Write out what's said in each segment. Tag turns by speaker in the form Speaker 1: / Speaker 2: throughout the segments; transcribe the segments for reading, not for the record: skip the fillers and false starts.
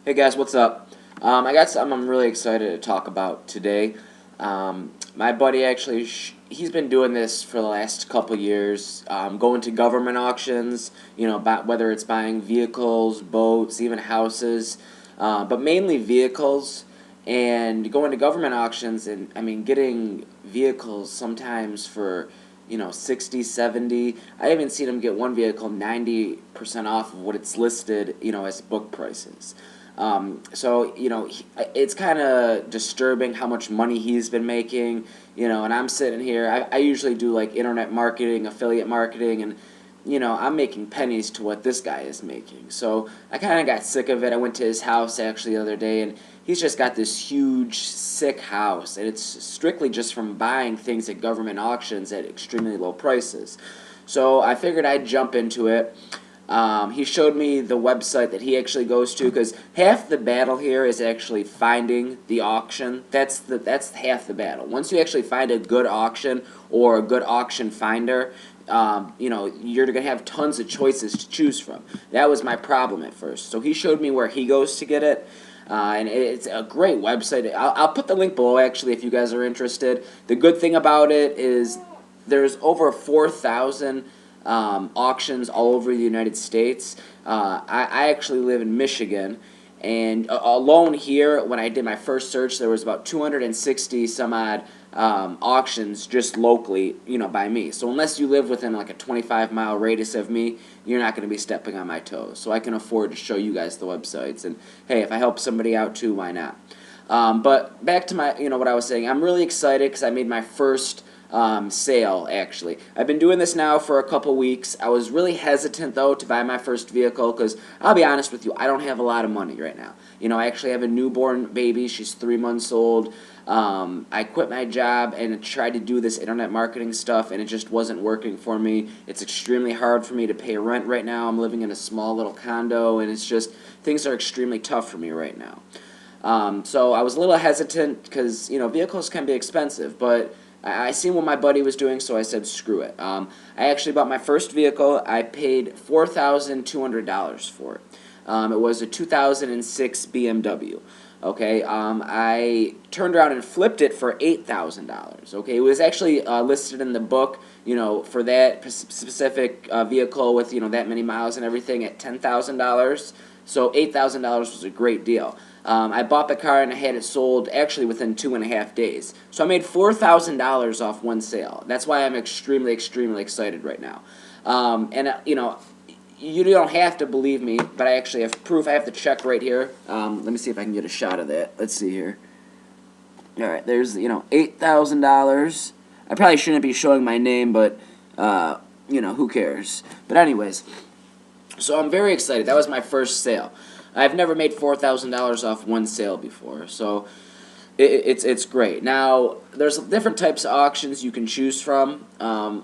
Speaker 1: Hey guys, what's up? I got something I'm really excited to talk about today. My buddy actually, he's been doing this for the last couple years, going to government auctions, whether it's buying vehicles, boats, even houses, but mainly vehicles, and going to government auctions and, I mean, getting vehicles sometimes for 60, 70. I even seen him get one vehicle 90% off of what it's listed, as book prices. It's kind of disturbing how much money he's been making, and I'm sitting here. I usually do like internet marketing, affiliate marketing, and, I'm making pennies to what this guy is making. So I kind of got sick of it. I went to his house actually the other day, and he's just got this huge, sick house, and it's strictly just from buying things at government auctions at extremely low prices. So I figured I'd jump into it. He showed me the website that he actually goes to because half the battle here is actually finding the auction. That's half the battle. Once you actually find a good auction or a good auction finder, you're gonna have tons of choices to choose from. That was my problem at first. So he showed me where he goes to get it. And it's a great website. I'll put the link below actually if you guys are interested. The good thing about it is there's over 4,000 auctions all over the United States. I actually live in Michigan, and alone here, when I did my first search, there was about 260 some odd auctions just locally, by me. So unless you live within like a 25-mile radius of me, you're not going to be stepping on my toes. So I can afford to show you guys the websites. And hey, if I help somebody out too, why not? But back to my, what I was saying. I'm really excited because I made my first sale, actually. I've been doing this now for a couple weeks. I was really hesitant, though, to buy my first vehicle because, I'll be honest with you, I don't have a lot of money right now. I actually have a newborn baby. She's 3 months old. I quit my job and tried to do this internet marketing stuff, and it just wasn't working for me. It's extremely hard for me to pay rent right now. I'm living in a small little condo, and it's just, things are extremely tough for me right now. So I was a little hesitant because, vehicles can be expensive, but I seen what my buddy was doing, so I said, screw it. I actually bought my first vehicle. I paid $4,200 for it. It was a 2006 BMW. Okay, I turned around and flipped it for $8,000. Okay, it was actually listed in the book, for that specific vehicle with that many miles and everything at $10,000. So $8,000 was a great deal. I bought the car and I had it sold actually within 2.5 days. So I made $4,000 off one sale. That's why I'm extremely, extremely excited right now. You don't have to believe me, but I actually have proof. I have the check right here. Let me see if I can get a shot of that. Let's see here. All right, there's $8,000. I probably shouldn't be showing my name, but who cares? But anyways, so I'm very excited. That was my first sale. I've never made $4,000 off one sale before, so it's great. Now, there's different types of auctions you can choose from.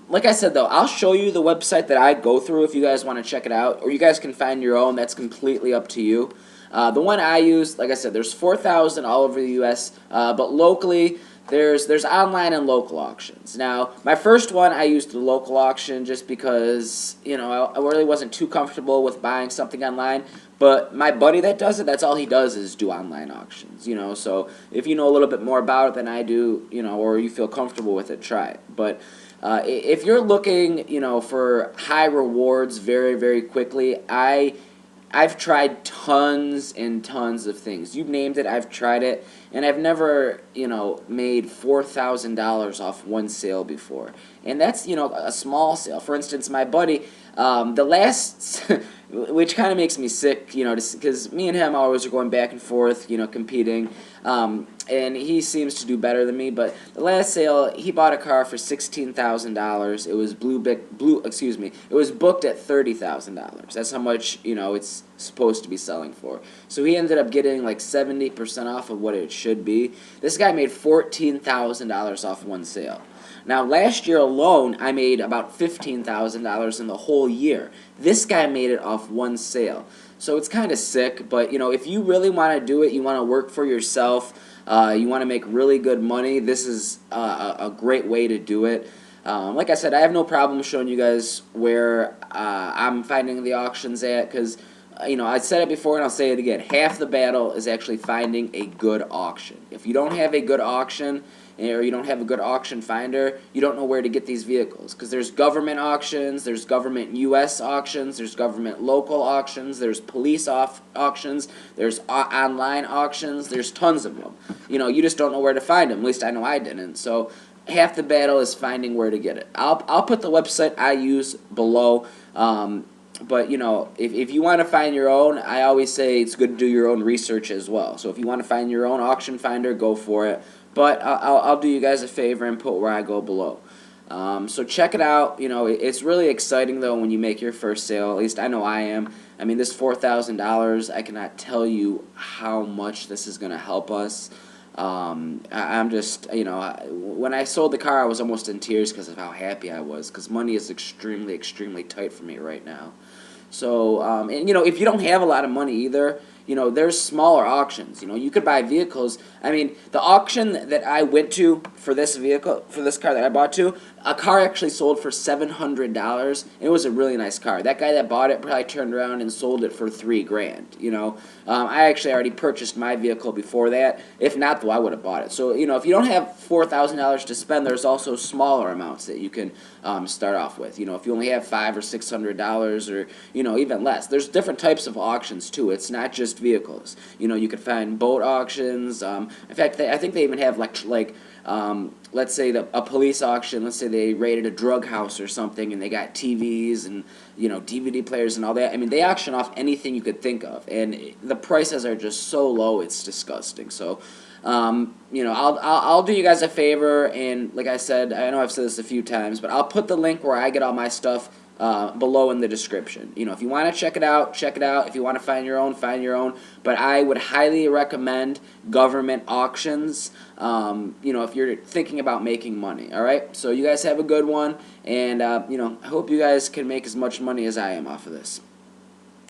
Speaker 1: Like I said, though, I'll show you the website that I go through if you guys want to check it out, or you guys can find your own. That's completely up to you. The one I use, like I said, there's 4,000 all over the U.S., but locally, there's online and local auctions. Now, my first one, I used the local auction just because, I really wasn't too comfortable with buying something online. But my buddy that does it, that's all he does is do online auctions, So if you know a little bit more about it than I do, or you feel comfortable with it, try it. But if you're looking, for high rewards very, very quickly, I've tried tons and tons of things. You've named it, I've tried it, and I've never, made $4,000 off one sale before. And that's, a small sale. For instance, my buddy, the last, which kind of makes me sick, because me and him always are going back and forth, competing. And he seems to do better than me. But the last sale, he bought a car for $16,000. It was It was booked at $30,000. That's how much it's supposed to be selling for. So he ended up getting like 70% off of what it should be. This guy made $14,000 off one sale. Now, last year alone, I made about $15,000 in the whole year. This guy made it off one sale. So it's kind of sick, but, if you really want to do it, you want to work for yourself, you want to make really good money, this is a great way to do it. Like I said, I have no problem showing you guys where I'm finding the auctions at, because I said it before and I'll say it again. Half the battle is actually finding a good auction. If you don't have a good auction, or you don't have a good auction finder, you don't know where to get these vehicles. Because there's government auctions, there's government U.S. auctions, there's government local auctions, there's police auctions, there's online auctions, there's tons of them. You just don't know where to find them. At least I know I didn't. So half the battle is finding where to get it. I'll put the website I use below. But, if you want to find your own, I always say it's good to do your own research as well. So if you want to find your own auction finder, go for it. But I'll do you guys a favor and put where I go below. So check it out. It's really exciting, though, when you make your first sale. At least I know I am. I mean, this $4,000, I cannot tell you how much this is going to help us. I'm just, when I sold the car, I was almost in tears because of how happy I was, because money is extremely, extremely tight for me right now. So, if you don't have a lot of money either, there's smaller auctions. You could buy vehicles. I mean, the auction that I went to for this vehicle, for this car that I bought a car actually sold for $700. It was a really nice car. That guy that bought it probably turned around and sold it for $3,000. I actually already purchased my vehicle before that. If not, though, I would have bought it. So, if you don't have $4,000 to spend, there's also smaller amounts that you can start off with. If you only have $500 or $600, or even less. There's different types of auctions too. It's not just vehicles. You could find boat auctions. In fact, I think they even have let's say a police auction. Let's say they raided a drug house or something, and they got TVs and DVD players and all that. I mean, they auction off anything you could think of, and the prices are just so low, it's disgusting. So, I'll do you guys a favor, and like I said, I know I've said this a few times, but I'll put the link where I get all my stuff below in the description. If you want to check it out, check it out. If you want to find your own, find your own. But I would highly recommend government auctions, if you're thinking about making money. All right? So you guys have a good one, and, I hope you guys can make as much money as I am off of this.